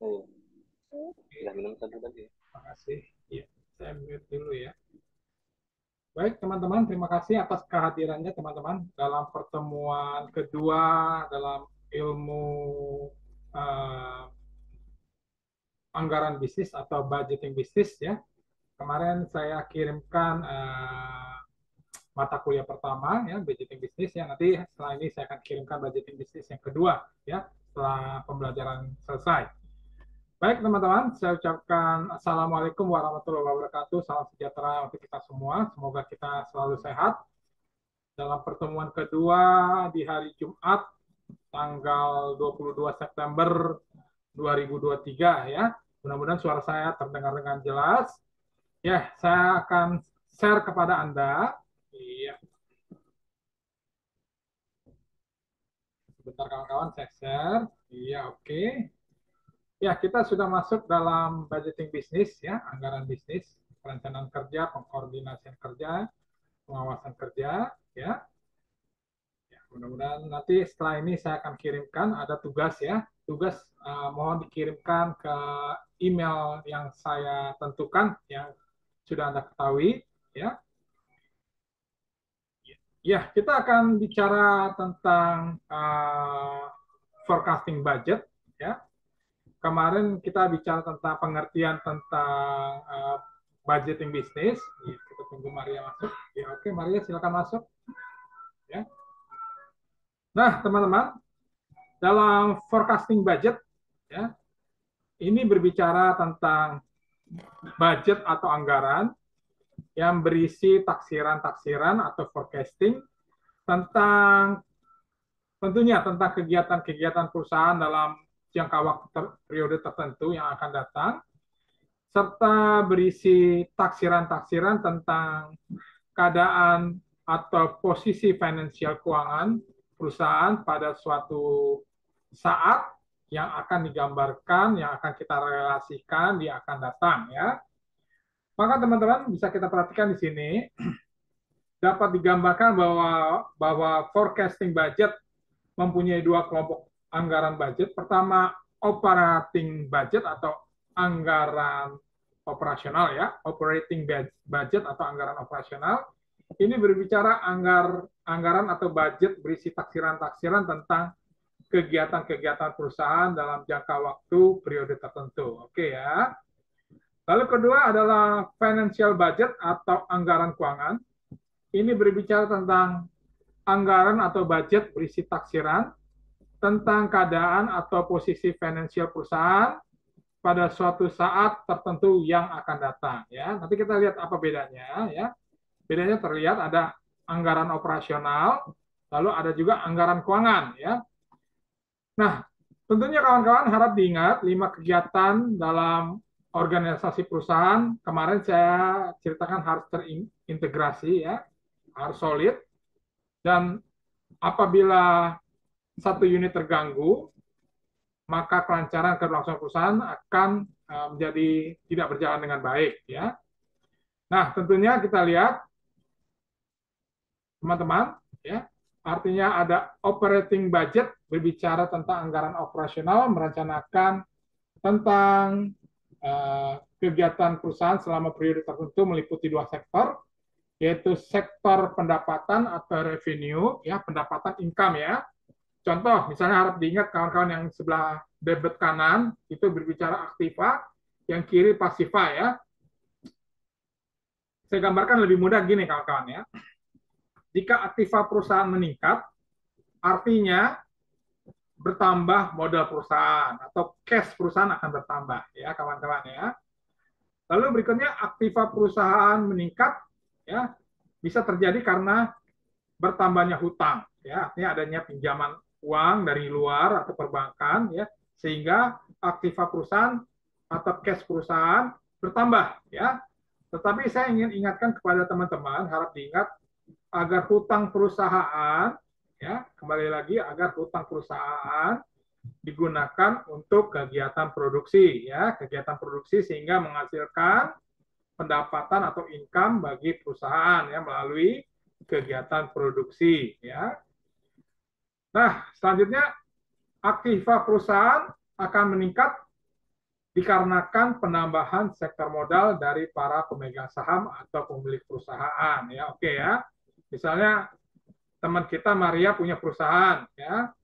Oh, udah minum satu tadi. Terima kasih. Ya, saya mute dulu ya. Baik, teman-teman, terima kasih atas kehadirannya teman-teman dalam pertemuan kedua dalam ilmu uh, anggaran bisnis atau budgeting bisnis ya. Kemarin saya kirimkan mata kuliah pertama ya, budgeting bisnis ya. Nanti setelah ini saya akan kirimkan budgeting bisnis yang kedua ya, setelah pembelajaran selesai. Baik teman-teman, saya ucapkan Assalamualaikum warahmatullahi wabarakatuh. Salam sejahtera untuk kita semua. Semoga kita selalu sehat. Dalam pertemuan kedua di hari Jumat, tanggal 22 September 2023 ya. Mudah-mudahan suara saya terdengar dengan jelas. Ya, saya akan share kepada Anda. Iya, sebentar kawan-kawan saya share. Iya, oke. Ya, kita sudah masuk dalam budgeting bisnis ya, anggaran bisnis, perencanaan kerja, pengkoordinasian kerja, pengawasan kerja ya. Ya, mudah-mudahan nanti setelah ini saya akan kirimkan ada tugas ya. Tugas mohon dikirimkan ke email yang saya tentukan yang sudah Anda ketahui ya. Ya, kita akan bicara tentang forecasting budget ya. Kemarin kita bicara tentang pengertian tentang budgeting bisnis. Ya, kita tunggu Maria masuk. Ya, oke Maria silakan masuk ya. Nah, teman-teman, dalam forecasting budget ya, ini berbicara tentang budget atau anggaran yang berisi taksiran-taksiran atau forecasting tentang tentunya tentang kegiatan-kegiatan perusahaan dalam jangka waktu periode tertentu yang akan datang, serta berisi taksiran-taksiran tentang keadaan atau posisi finansial keuangan perusahaan pada suatu saat yang akan digambarkan, yang akan kita relasikan, dia akan datang ya. Maka teman-teman bisa kita perhatikan di sini dapat digambarkan bahwa forecasting budget mempunyai dua kelompok anggaran budget. Pertama, operating budget atau anggaran operasional ya, operating budget atau anggaran operasional. Ini berbicara anggaran atau budget berisi taksiran-taksiran tentang kegiatan-kegiatan perusahaan dalam jangka waktu periode tertentu. Oke ya. Lalu kedua adalah financial budget atau anggaran keuangan. Ini berbicara tentang anggaran atau budget berisi taksiran tentang keadaan atau posisi finansial perusahaan pada suatu saat tertentu yang akan datang ya. Nanti kita lihat apa bedanya ya. Bedanya terlihat ada anggaran operasional, lalu ada juga anggaran keuangan ya. Nah, tentunya kawan-kawan harap diingat 5 kegiatan dalam organisasi perusahaan. Kemarin saya ceritakan harus terintegrasi ya, harus solid dan apabila satu unit terganggu, maka kelancaran keberlangsungan perusahaan akan menjadi tidak berjalan dengan baik ya. Nah, tentunya kita lihat teman-teman ya. Artinya ada operating budget berbicara tentang anggaran operasional merencanakan tentang kegiatan perusahaan selama periode tertentu meliputi 2 sektor, yaitu sektor pendapatan atau revenue ya, pendapatan income ya. Contoh, misalnya harap diingat kawan-kawan yang sebelah debit kanan itu berbicara aktiva, yang kiri pasiva ya. Saya gambarkan lebih mudah gini kawan-kawan ya. Jika aktiva perusahaan meningkat, artinya bertambah modal perusahaan atau cash perusahaan akan bertambah ya kawan-kawan ya. Lalu berikutnya aktiva perusahaan meningkat ya bisa terjadi karena bertambahnya hutang ya, artinya adanya pinjaman uang dari luar atau perbankan ya, sehingga aktiva perusahaan atau cash perusahaan bertambah ya. Tetapi saya ingin ingatkan kepada teman-teman, harap diingat agar hutang perusahaan ya, kembali lagi agar hutang perusahaan digunakan untuk kegiatan produksi ya, kegiatan produksi sehingga menghasilkan pendapatan atau income bagi perusahaan ya melalui kegiatan produksi ya. Nah, selanjutnya aktiva perusahaan akan meningkat dikarenakan penambahan sektor modal dari para pemegang saham atau pemilik perusahaan. Ya, oke ya. Misalnya teman kita Maria punya perusahaan, ya.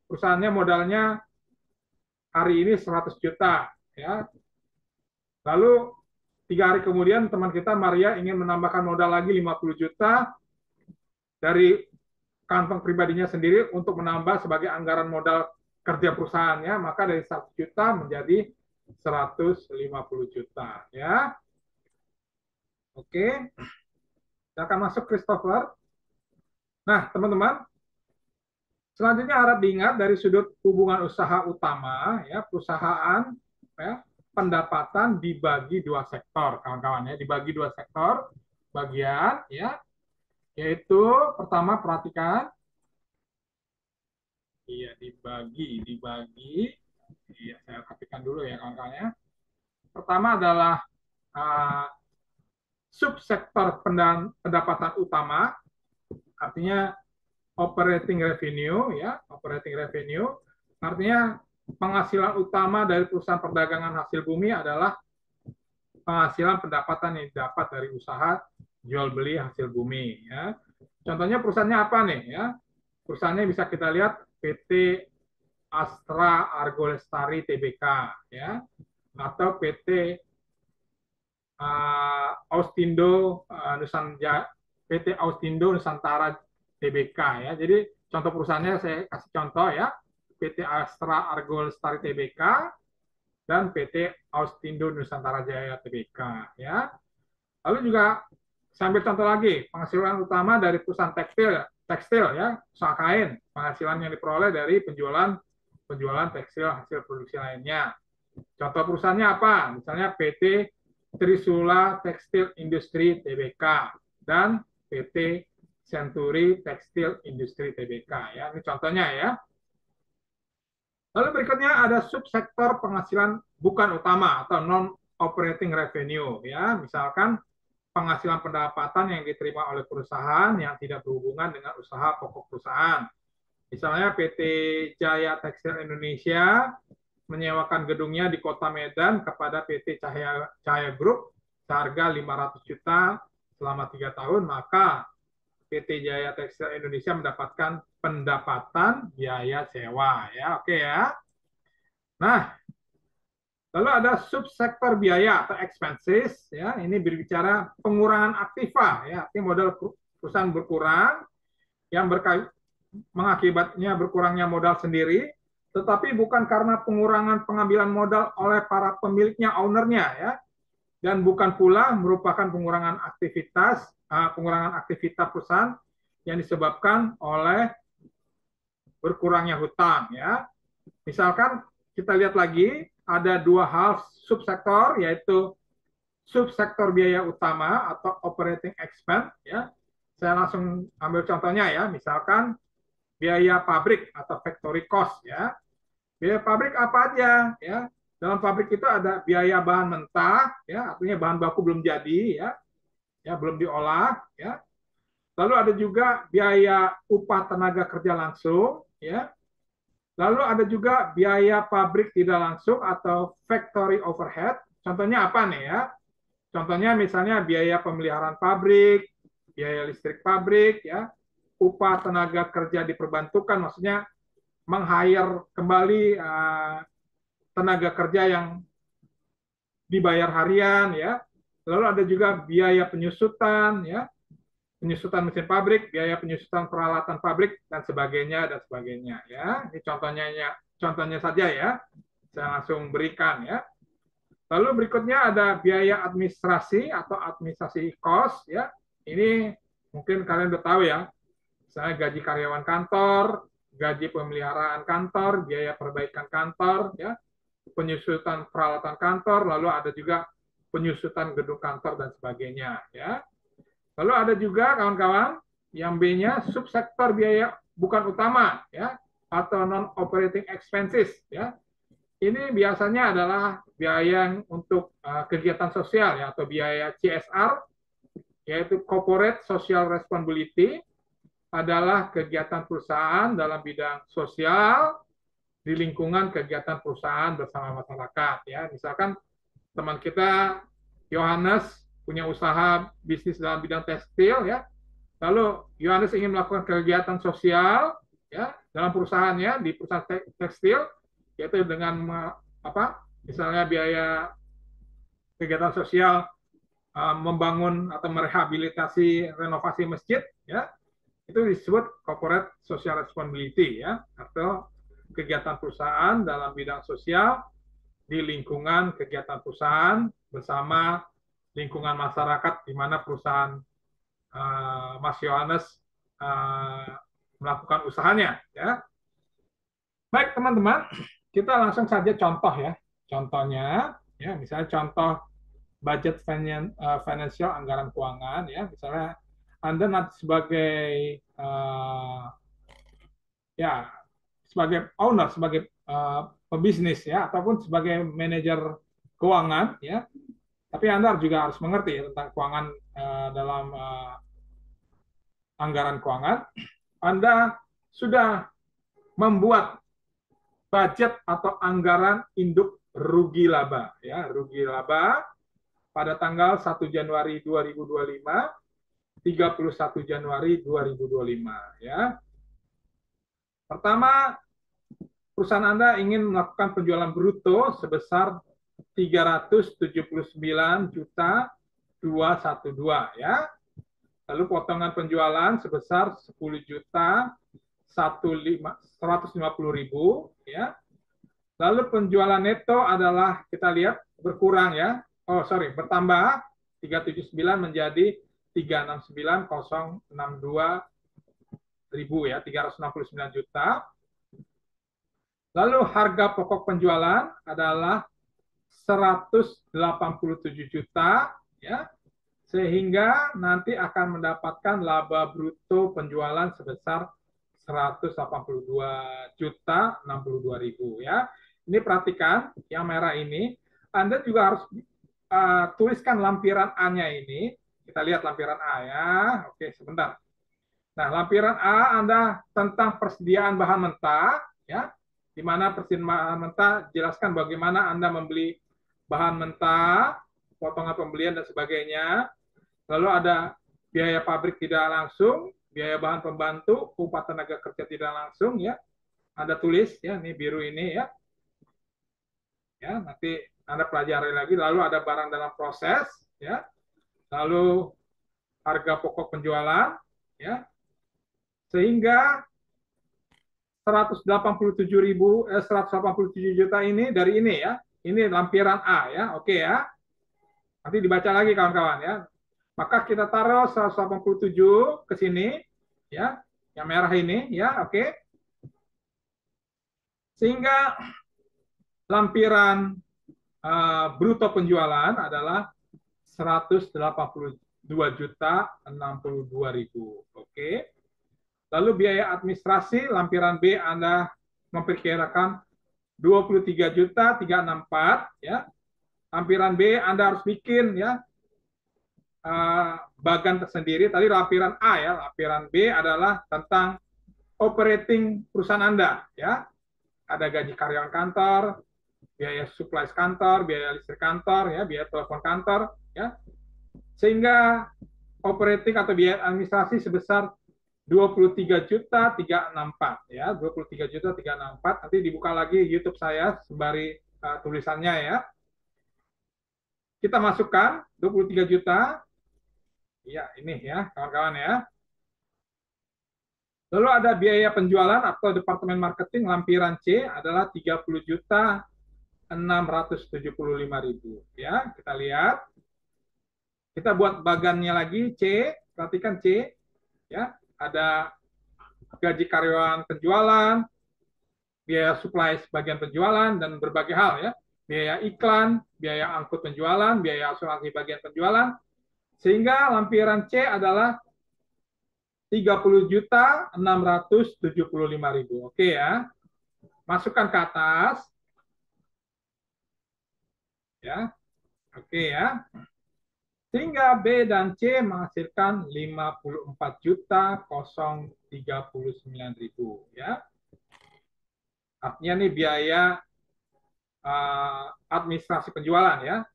Perusahaannya modalnya hari ini 100 juta, ya. Lalu 3 hari kemudian teman kita Maria ingin menambahkan modal lagi 50 juta dari kantong pribadinya sendiri untuk menambah sebagai anggaran modal kerja perusahaannya, maka dari 100 juta menjadi 150 juta, ya. Oke. Silakan masuk Christopher. Nah, teman-teman, selanjutnya harap diingat dari sudut hubungan usaha utama, ya, perusahaan, ya, pendapatan dibagi 2 sektor, kawan-kawan, ya, dibagi 2 sektor bagian, ya, yaitu pertama perhatikan, iya dibagi, iya saya perhatikan dulu ya kawan-kawan ya. Pertama adalah subsektor pendapatan utama, artinya operating revenue, ya, operating revenue, artinya penghasilan utama dari perusahaan perdagangan hasil bumi adalah penghasilan pendapatan yang didapat dari usaha jual beli hasil bumi, ya. Contohnya perusahaannya apa nih, ya? Perusahaannya bisa kita lihat PT Astra Argo Lestari Tbk, ya, atau PT Austindo PT Austindo Nusantara Tbk, ya. Jadi contoh perusahaannya saya kasih contoh ya, PT Astra Argo Lestari Tbk dan PT Austindo Nusantara Jaya Tbk, ya. Lalu juga saya ambil contoh lagi, penghasilan utama dari perusahaan tekstil ya, usaha kain, penghasilan yang diperoleh dari penjualan tekstil hasil produksi lainnya. Contoh perusahaannya apa? Misalnya PT Trisula Tekstil Industri Tbk dan PT Century Tekstil Industri Tbk, ya. Ini contohnya ya. Lalu berikutnya ada subsektor penghasilan bukan utama atau non operating revenue, ya. Misalkan penghasilan pendapatan yang diterima oleh perusahaan yang tidak berhubungan dengan usaha pokok perusahaan. Misalnya PT Jaya Tekstil Indonesia menyewakan gedungnya di Kota Medan kepada PT Cahaya Group seharga 500 juta selama 3 tahun, maka PT Jaya Tekstil Indonesia mendapatkan pendapatan biaya sewa, ya. Oke ya. Nah, lalu ada subsektor biaya atau expenses, ya. Ini berbicara pengurangan aktiva, ya. Artinya modal perusahaan berkurang yang mengakibatnya berkurangnya modal sendiri, tetapi bukan karena pengurangan pengambilan modal oleh para pemiliknya, ownernya, ya, dan bukan pula merupakan pengurangan aktivitas perusahaan yang disebabkan oleh berkurangnya hutang, ya. Misalkan kita lihat lagi ada 2 hal subsektor, yaitu subsektor biaya utama atau operating expense, ya. Saya langsung ambil contohnya ya, misalkan biaya pabrik atau factory cost, ya. Biaya pabrik apa aja, ya? Dalam pabrik itu ada biaya bahan mentah, ya, artinya bahan baku belum jadi, ya, belum diolah, ya. Lalu ada juga biaya upah tenaga kerja langsung, ya. Lalu ada juga biaya pabrik tidak langsung atau factory overhead. Contohnya apa nih ya? Contohnya misalnya biaya pemeliharaan pabrik, biaya listrik pabrik, ya, upah tenaga kerja diperbantukan, maksudnya meng-hire kembali tenaga kerja yang dibayar harian, ya. Lalu ada juga biaya penyusutan, ya, penyusutan mesin pabrik, biaya penyusutan peralatan pabrik dan sebagainya, ya. Ini contohnya saja ya. Saya langsung berikan ya. Lalu berikutnya ada biaya administrasi atau administrasi cost, ya. Ini mungkin kalian udah tahu ya. Misalnya gaji karyawan kantor, gaji pemeliharaan kantor, biaya perbaikan kantor, ya, penyusutan peralatan kantor, lalu ada juga penyusutan gedung kantor dan sebagainya, ya. Lalu ada juga kawan-kawan yang B-nya subsektor biaya bukan utama, ya, atau non operating expenses, ya. Ini biasanya adalah biaya untuk kegiatan sosial, ya, atau biaya CSR, yaitu corporate social responsibility, adalah kegiatan perusahaan dalam bidang sosial di lingkungan kegiatan perusahaan bersama masyarakat. Ya, misalkan teman kita Yohanes punya usaha bisnis dalam bidang tekstil, ya. Lalu Yohanes ingin melakukan kegiatan sosial, ya, dalam perusahaannya di perusahaan tekstil, yaitu dengan apa? Misalnya biaya kegiatan sosial, membangun atau merehabilitasi renovasi masjid, ya, itu disebut corporate social responsibility, ya, atau kegiatan perusahaan dalam bidang sosial di lingkungan kegiatan perusahaan bersama lingkungan masyarakat di mana perusahaan Mas Yohanes melakukan usahanya, ya. Baik teman-teman, kita langsung saja contoh, ya. Contohnya, ya, misalnya contoh budget financial anggaran keuangan, ya. Misalnya Anda nanti sebagai ya sebagai owner, sebagai pebisnis, ya, ataupun sebagai manajer keuangan, ya. Tapi Anda juga harus mengerti, ya, tentang keuangan dalam anggaran keuangan. Anda sudah membuat budget atau anggaran induk rugi laba, ya, rugi laba pada tanggal 1 Januari 2025, 31 Januari 2025, ya. Pertama, perusahaan Anda ingin melakukan penjualan bruto sebesar 379 juta 212, ya. Lalu potongan penjualan sebesar 10 juta 150.000, ya. Lalu penjualan neto adalah, kita lihat, berkurang, ya. Oh, sorry, bertambah 379 menjadi 369.062.000, ya, 369 juta. Lalu harga pokok penjualan adalah 187 juta, ya. Sehingga nanti akan mendapatkan laba bruto penjualan sebesar 182 juta 62.000, ya. Ini perhatikan yang merah ini, Anda juga harus tuliskan lampiran A-nya ini. Kita lihat lampiran A, ya. Oke, sebentar. Nah, lampiran A Anda tentang persediaan bahan mentah, ya. Di mana persediaan bahan mentah jelaskan bagaimana Anda membeli bahan mentah, potongan pembelian dan sebagainya. Lalu ada biaya pabrik tidak langsung, biaya bahan pembantu, upah tenaga kerja tidak langsung, ya. Anda tulis, ya, ini biru ini, ya. Ya, nanti Anda pelajari lagi. Lalu ada barang dalam proses, ya. Lalu harga pokok penjualan, ya. Sehingga 187 juta ini dari ini, ya. Ini lampiran A, ya. Oke, ya. Nanti dibaca lagi kawan-kawan, ya. Maka kita taruh 187 ke sini, ya. Yang merah ini, ya. Oke. Sehingga lampiran bruto penjualan adalah 182 juta 62.000. Oke. Lalu biaya administrasi lampiran B Anda memperkirakan 23 juta 364, ya. Lampiran B Anda harus bikin, ya, bagan tersendiri. Tadi lampiran A, ya. Lampiran B adalah tentang operating perusahaan Anda, ya. Ada gaji karyawan kantor, biaya supplies kantor, biaya listrik kantor, ya, biaya telepon kantor, ya. Sehingga operating atau biaya administrasi sebesar 23 juta 364, ya. 23 juta 364. Nanti dibuka lagi YouTube saya sembari tulisannya, ya. Kita masukkan 23 juta. Ya, ini, ya, kawan-kawan, ya. Lalu ada biaya penjualan atau departemen marketing lampiran C adalah 30 juta 675.000, ya. Kita lihat. Kita buat bagannya lagi C, perhatikan C, ya. Ada gaji karyawan penjualan, biaya supply bagian penjualan dan berbagai hal, ya. Biaya iklan, biaya angkut penjualan, biaya asuransi bagian penjualan. Sehingga lampiran C adalah 30 juta 675.000. Oke, ya. Masukkan ke atas. Ya. Oke, ya. Sehingga B dan C menghasilkan 54 juta 039.000, ya. Artinya nih biaya administrasi penjualan ya.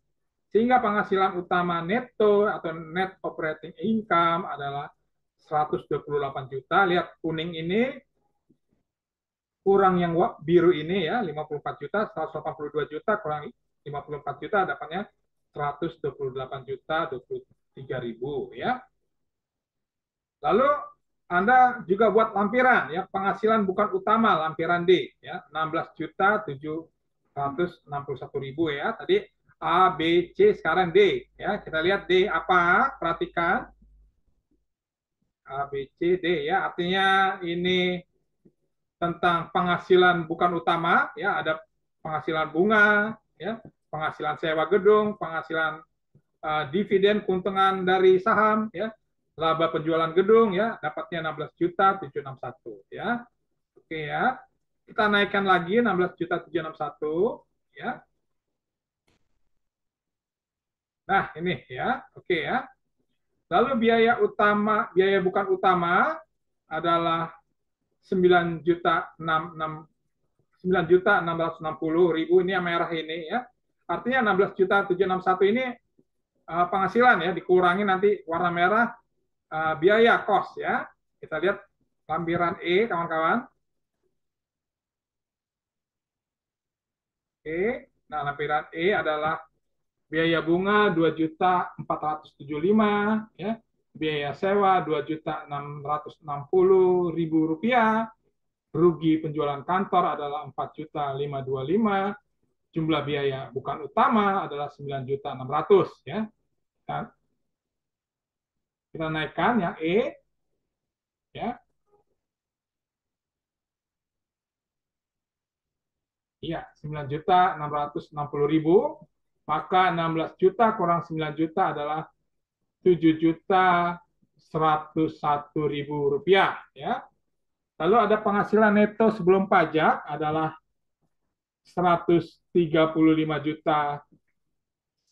Sehingga penghasilan utama neto atau net operating income adalah 128 juta. Lihat kuning ini kurang yang biru ini ya, 54 juta, 182 juta kurang 54 juta dapatnya 128 juta 23 ribu ya. Lalu Anda juga buat lampiran ya, penghasilan bukan utama lampiran D ya, 16 juta 761 ribu ya. Tadi A, B, C, sekarang D ya. Kita lihat D apa? Perhatikan A, B, C, D ya. Artinya ini tentang penghasilan bukan utama ya, ada penghasilan bunga ya, penghasilan sewa gedung, penghasilan dividen keuntungan dari saham ya, laba penjualan gedung ya, dapatnya 16 juta 761 ya. Oke ya. Kita naikkan lagi 16 juta 761 ya. Nah, ini ya. Oke ya. Lalu biaya utama, biaya bukan utama adalah 9 juta 9.660 ribu, ini yang merah ini ya. Artinya 16 juta 761 ini penghasilan ya, dikurangi nanti warna merah biaya cost ya. Kita lihat lampiran E kawan-kawan. Nah lampiran E adalah biaya bunga 2.475 ya, biaya sewa 2.660.000 rupiah, rugi penjualan kantor adalah 4.525, jumlah biaya bukan utama adalah 9.600 ya. Dan kita naikkan yang E ya. Iya, 9.660.000, maka 16 juta kurang 9 juta adalah 7.101.000 rupiah ya. Lalu ada penghasilan neto sebelum pajak adalah 135 juta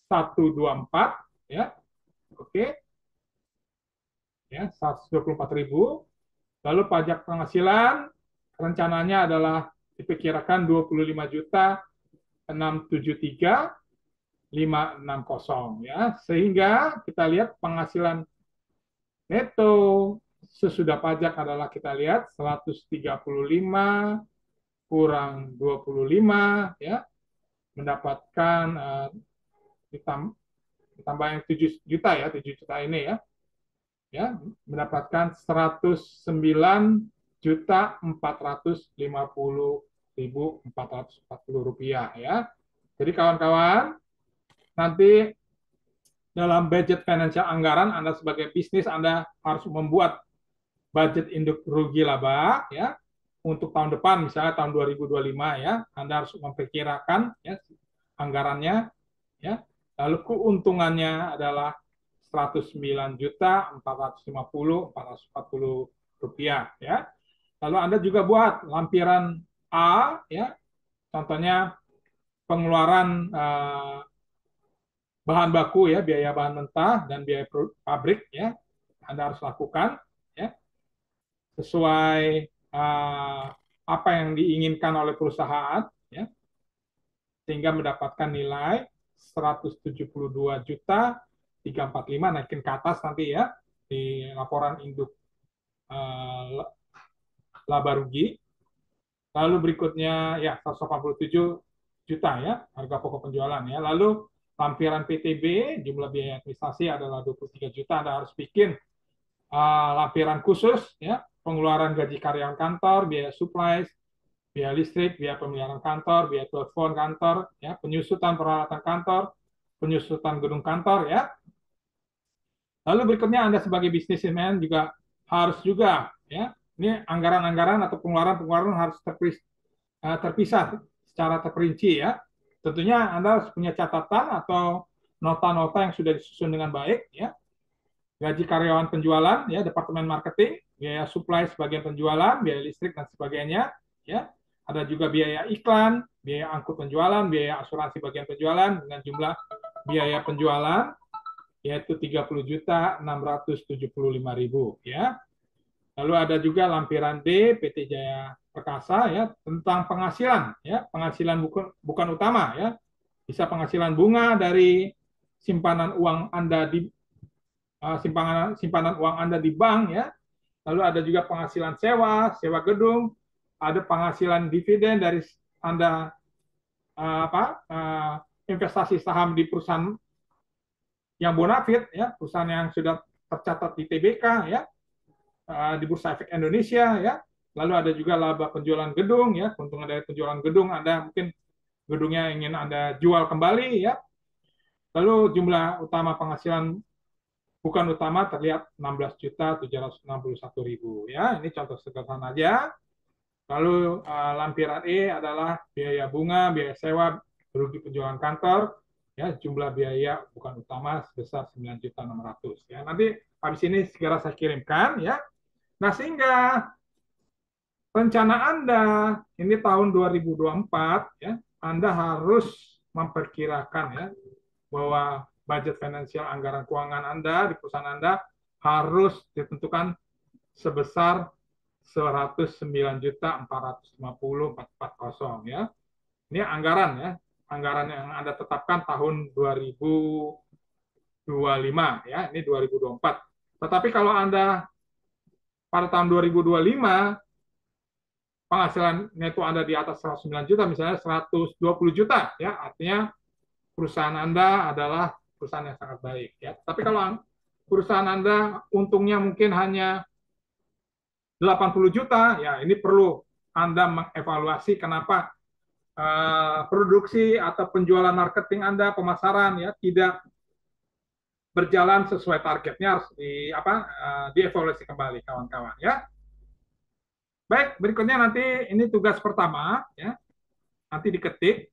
124 ya. Oke. Ya, 124.000. Lalu pajak penghasilan rencananya adalah diperkirakan 25 juta 673.560 ya. Sehingga kita lihat penghasilan neto sesudah pajak adalah kita lihat 135 kurang 25 ya, mendapatkan ditambah yang 7 juta ya, 7 juta ini ya. Ya, mendapatkan 109 juta 450.440 rupiah ya. Jadi kawan-kawan, nanti dalam budget financial anggaran Anda sebagai bisnis Anda harus membuat budget induk rugi laba ya. Untuk tahun depan misalnya tahun 2025 ya, Anda harus memperkirakan ya anggarannya ya. Lalu keuntungannya adalah 109.450.440 rupiah ya. Lalu Anda juga buat lampiran A ya. Contohnya pengeluaran bahan baku ya, biaya bahan mentah dan biaya pabrik ya. Anda harus lakukan ya sesuai apa yang diinginkan oleh perusahaan ya. Sehingga mendapatkan nilai 172 juta 345, naikin ke atas nanti ya di laporan induk laba rugi. Lalu berikutnya ya 187 juta ya harga pokok penjualan ya. Lalu lampiran PTB jumlah biaya administrasi adalah 23 juta. Anda harus bikin lampiran khusus ya, pengeluaran gaji karyawan kantor, biaya supplies, biaya listrik, biaya pemeliharaan kantor, biaya telepon kantor, ya, penyusutan peralatan kantor, penyusutan gedung kantor ya. Lalu berikutnya Anda sebagai bisnismen juga harus juga ya, ini anggaran-anggaran atau pengeluaran-pengeluaran harus terpisah secara terperinci ya. Tentunya Anda harus punya catatan atau nota-nota yang sudah disusun dengan baik ya. Gaji karyawan penjualan ya, departemen marketing, biaya supply sebagian penjualan, biaya listrik dan sebagainya ya. Ada juga biaya iklan, biaya angkut penjualan, biaya asuransi bagian penjualan dengan jumlah biaya penjualan yaitu 30.675.000 ya. Lalu ada juga lampiran D PT Jaya Perkasa ya tentang penghasilan ya, penghasilan bukan utama ya. Bisa penghasilan bunga dari simpanan uang Anda di simpanan uang Anda di bank ya. Lalu ada juga penghasilan sewa gedung, ada penghasilan dividen dari Anda investasi saham di perusahaan yang bonafit ya, perusahaan yang sudah tercatat di TBK ya, di Bursa Efek Indonesia ya. Lalu ada juga laba penjualan gedung ya, keuntungan dari penjualan gedung Anda mungkin gedungnya ingin Anda jual kembali ya. Lalu jumlah utama penghasilan bukan utama terlihat 16.761.000 ya. Ini contoh sederhana aja. Lalu lampiran E adalah biaya bunga, biaya sewa, rugi penjualan kantor, ya jumlah biaya bukan utama sebesar 9.600.000 ya. Nanti habis ini segera saya kirimkan ya. Nah, sehingga rencana Anda ini tahun 2024 ya, Anda harus memperkirakan ya bahwa budget finansial anggaran keuangan Anda di perusahaan Anda harus ditentukan sebesar 109.450.440 ya. Ini anggaran ya, anggaran yang Anda tetapkan tahun 2025 ya, ini 2024. Tetapi kalau Anda pada tahun 2025 penghasilan neto Anda di atas 109 juta, misalnya 120 juta ya, artinya perusahaan Anda adalah perusahaan yang sangat baik ya. Tapi kalau perusahaan Anda untungnya mungkin hanya 80 juta, ya ini perlu Anda mengevaluasi kenapa produksi atau penjualan marketing Anda, pemasaran ya tidak berjalan sesuai targetnya, harus dievaluasi kembali kawan-kawan ya. Baik, berikutnya nanti ini tugas pertama ya. Nanti diketik,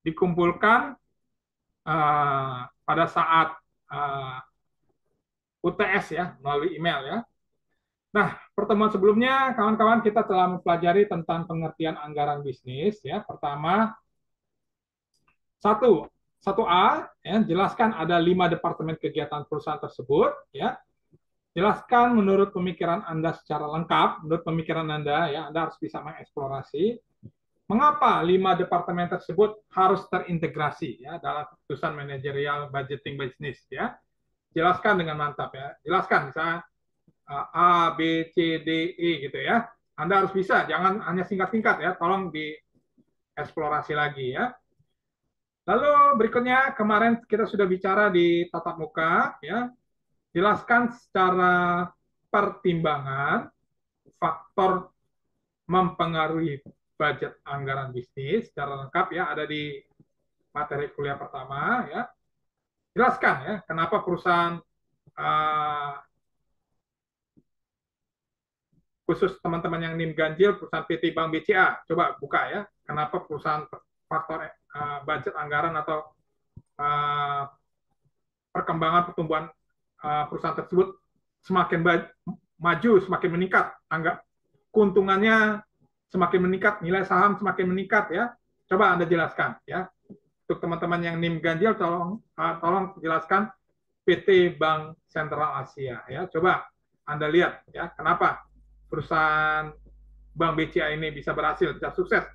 dikumpulkan pada saat UTS ya melalui email ya. Nah, pertemuan sebelumnya kawan-kawan kita telah mempelajari tentang pengertian anggaran bisnis ya. Pertama, satu A ya, jelaskan ada 5 departemen kegiatan perusahaan tersebut ya. Jelaskan menurut pemikiran Anda secara lengkap, menurut pemikiran Anda ya, Anda harus bisa mengeksplorasi mengapa 5 departemen tersebut harus terintegrasi ya dalam keputusan manajerial budgeting bisnis ya. Jelaskan dengan mantap ya. Jelaskan misalnya A, B, C, D, E gitu ya. Anda harus bisa, jangan hanya singkat-singkat ya, tolong dieksplorasi lagi ya. Lalu berikutnya, kemarin kita sudah bicara di tatap muka ya. Jelaskan secara pertimbangan faktor mempengaruhi budget anggaran bisnis secara lengkap ya, ada di materi kuliah pertama ya. Jelaskan ya, kenapa perusahaan khusus teman-teman yang NIM ganjil, perusahaan PT Bank BCA, coba buka ya, kenapa perusahaan faktor budget anggaran atau perkembangan pertumbuhan perusahaan tersebut semakin maju, semakin meningkat, keuntungannya semakin meningkat, nilai saham semakin meningkat ya. Coba Anda jelaskan ya. Untuk teman-teman yang NIM ganjil, tolong jelaskan PT Bank Sentral Asia ya. Coba Anda lihat ya, kenapa perusahaan Bank BCA ini bisa berhasil, bisa sukses,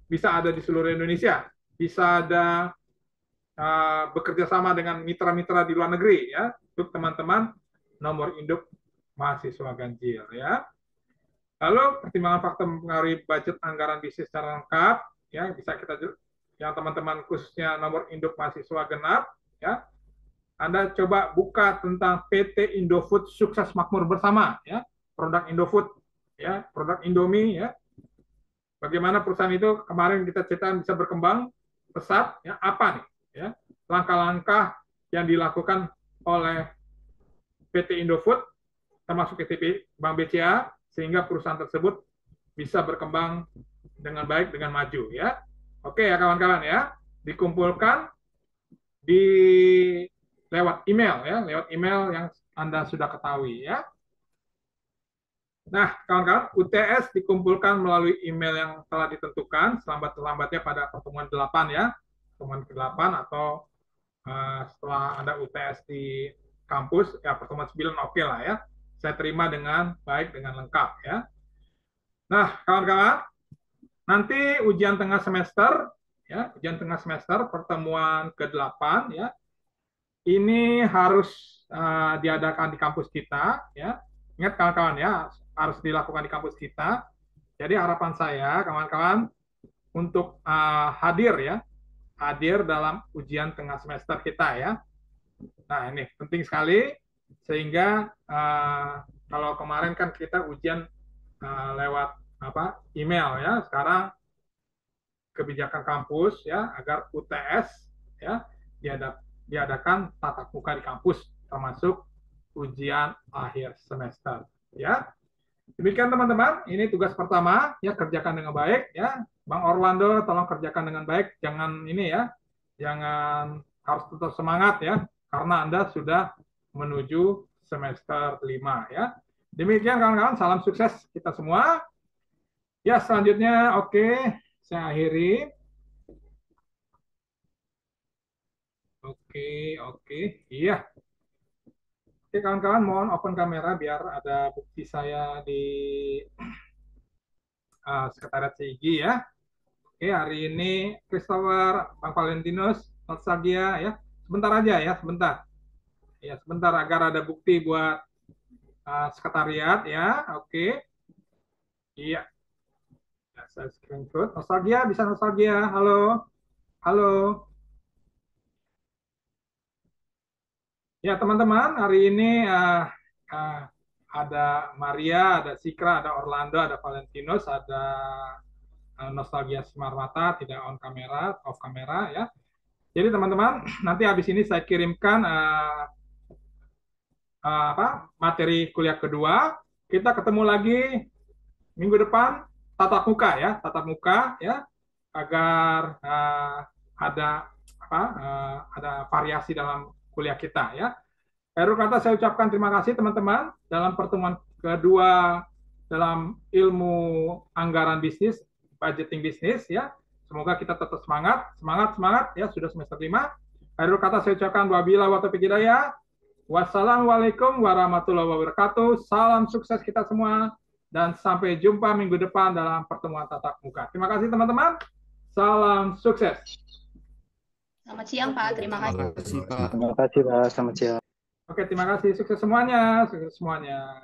bisa ada di seluruh Indonesia, bisa ada bekerja sama dengan mitra-mitra di luar negeri ya. Untuk teman-teman nomor induk mahasiswa ganjil ya. Lalu pertimbangan faktor mempengaruhi budget anggaran bisnis secara lengkap ya, bisa kita yang teman-teman khususnya nomor induk mahasiswa genap ya. Anda coba buka tentang PT Indofood Sukses Makmur Bersama ya, produk Indofood ya, produk Indomie ya. Bagaimana perusahaan itu kemarin kita cerita bisa berkembang pesat ya, apa nih ya? Langkah-langkah yang dilakukan oleh PT Indofood termasuk PT Bank BCA sehingga perusahaan tersebut bisa berkembang dengan baik, dengan maju ya. Oke ya kawan-kawan ya, dikumpulkan di lewat email ya, lewat email yang Anda sudah ketahui ya. Nah, kawan-kawan, UTS dikumpulkan melalui email yang telah ditentukan selambat-lambatnya pada pertemuan 8 ya. Pertemuan ke-8 atau setelah Anda UTS di kampus, ya pertemuan 9 oke lah ya. saya terima dengan baik, dengan lengkap ya. Nah, kawan-kawan, nanti ujian tengah semester ya, ujian tengah semester pertemuan ke-8 ya. Ini harus diadakan di kampus kita ya. Ingat kawan-kawan ya, harus dilakukan di kampus kita. Jadi harapan saya kawan-kawan untuk hadir ya, hadir dalam ujian tengah semester kita ya. Nah, ini penting sekali sehingga kalau kemarin kan kita ujian lewat apa? Email ya. Sekarang kebijakan kampus ya agar UTS ya diadakan tatap muka di kampus termasuk ujian akhir semester ya. Demikian teman-teman, ini tugas pertama ya, kerjakan dengan baik ya. Bang Orlando tolong kerjakan dengan baik, jangan ini ya. Jangan, harus tetap semangat ya karena Anda sudah menuju semester 5 ya. Demikian kawan-kawan, salam sukses kita semua. Ya, selanjutnya oke, saya akhiri. Oke, iya. Oke, kawan-kawan, mohon open kamera biar ada bukti saya di sekretariat CIG ya. Oke, hari ini Christopher, Bang Valentinus, Nostalgia ya. Sebentar aja ya, sebentar. Ya, sebentar agar ada bukti buat sekretariat ya. Oke. Iya. Ya, saya screenshot. Nostalgia, bisa Nostalgia. Halo. Halo. Ya, teman-teman, hari ini ada Maria, ada Sikra, ada Orlando, ada Valentinus, ada Nostalgia Simarmata, tidak on kamera, off kamera ya. Jadi teman-teman, nanti habis ini saya kirimkan materi kuliah kedua. Kita ketemu lagi minggu depan tatap muka ya, tatap muka ya, agar ada variasi dalam kuliah kita ya. Akhir kata saya ucapkan terima kasih teman-teman dalam pertemuan kedua dalam ilmu anggaran bisnis, budgeting bisnis ya. Semoga kita tetap semangat ya, sudah semester 5. Akhir kata saya ucapkan wabila wa taufiq hidayah. Wassalamualaikum warahmatullahi wabarakatuh. Salam sukses kita semua dan sampai jumpa minggu depan dalam pertemuan tatap muka. Terima kasih teman-teman. Salam sukses. Selamat siang Pak, terima kasih. Terima kasih Pak, selamat siang. Oke, terima kasih. Sukses semuanya. Sukses semuanya.